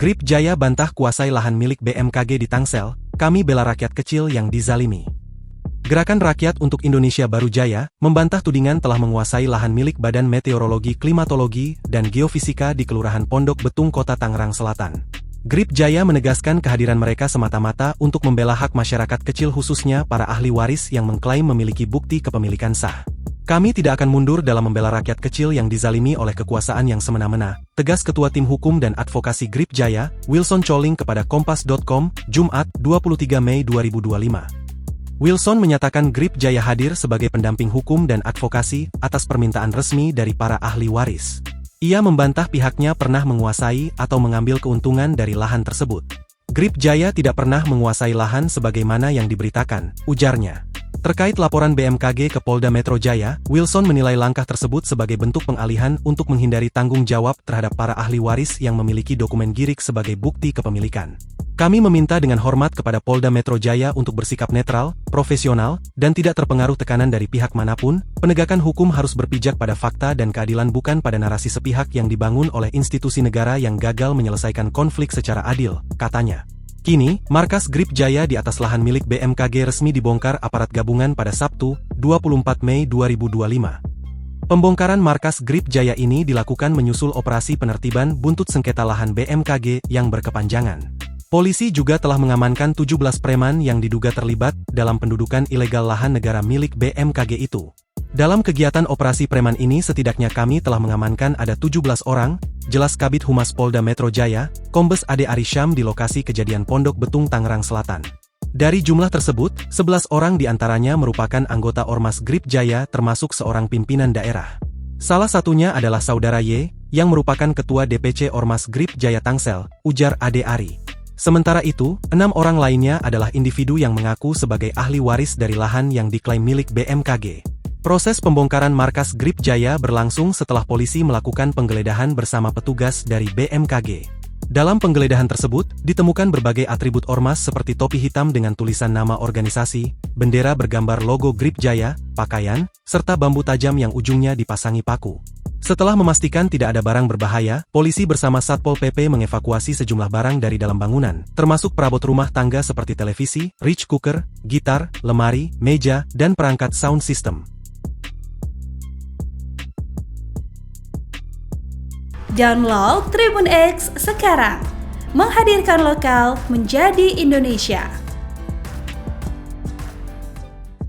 Grip Jaya bantah kuasai lahan milik BMKG di Tangsel, kami bela rakyat kecil yang dizalimi. Gerakan Rakyat untuk Indonesia Baru Jaya, membantah tudingan telah menguasai lahan milik Badan Meteorologi Klimatologi dan Geofisika di Kelurahan Pondok Betung Kota Tangerang Selatan. Grip Jaya menegaskan kehadiran mereka semata-mata untuk membela hak masyarakat kecil khususnya para ahli waris yang mengklaim memiliki bukti kepemilikan sah. Kami tidak akan mundur dalam membela rakyat kecil yang dizalimi oleh kekuasaan yang semena-mena, tegas Ketua Tim Hukum dan Advokasi Grip Jaya, Wilson Choling kepada Kompas.com, Jumat, 23 Mei 2025. Wilson menyatakan Grip Jaya hadir sebagai pendamping hukum dan advokasi atas permintaan resmi dari para ahli waris. Ia membantah pihaknya pernah menguasai atau mengambil keuntungan dari lahan tersebut. Grip Jaya tidak pernah menguasai lahan sebagaimana yang diberitakan, ujarnya. Terkait laporan BMKG ke Polda Metro Jaya, Wilson menilai langkah tersebut sebagai bentuk pengalihan untuk menghindari tanggung jawab terhadap para ahli waris yang memiliki dokumen girik sebagai bukti kepemilikan. Kami meminta dengan hormat kepada Polda Metro Jaya untuk bersikap netral, profesional, dan tidak terpengaruh tekanan dari pihak manapun. Penegakan hukum harus berpijak pada fakta dan keadilan bukan pada narasi sepihak yang dibangun oleh institusi negara yang gagal menyelesaikan konflik secara adil, katanya. Kini, markas Grip Jaya di atas lahan milik BMKG resmi dibongkar aparat gabungan pada Sabtu, 24 Mei 2025. Pembongkaran markas Grip Jaya ini dilakukan menyusul operasi penertiban buntut sengketa lahan BMKG yang berkepanjangan. Polisi juga telah mengamankan 17 preman yang diduga terlibat dalam pendudukan ilegal lahan negara milik BMKG itu. Dalam kegiatan operasi preman ini setidaknya kami telah mengamankan ada 17 orang, jelas Kabid Humas Polda Metro Jaya, Kombes Ade Arisham di lokasi kejadian Pondok Betung Tangerang Selatan. Dari jumlah tersebut, 11 orang diantaranya merupakan anggota Ormas Grip Jaya termasuk seorang pimpinan daerah. Salah satunya adalah Saudara Y, yang merupakan Ketua DPC Ormas Grip Jaya Tangsel, ujar Ade Ari. Sementara itu, 6 orang lainnya adalah individu yang mengaku sebagai ahli waris dari lahan yang diklaim milik BMKG. Proses pembongkaran markas Grip Jaya berlangsung setelah polisi melakukan penggeledahan bersama petugas dari BMKG. Dalam penggeledahan tersebut, ditemukan berbagai atribut ormas seperti topi hitam dengan tulisan nama organisasi, bendera bergambar logo Grip Jaya, pakaian, serta bambu tajam yang ujungnya dipasangi paku. Setelah memastikan tidak ada barang berbahaya, polisi bersama Satpol PP mengevakuasi sejumlah barang dari dalam bangunan, termasuk perabot rumah tangga seperti televisi, rice cooker, gitar, lemari, meja, dan perangkat sound system. Download Tribun X sekarang, menghadirkan lokal menjadi Indonesia.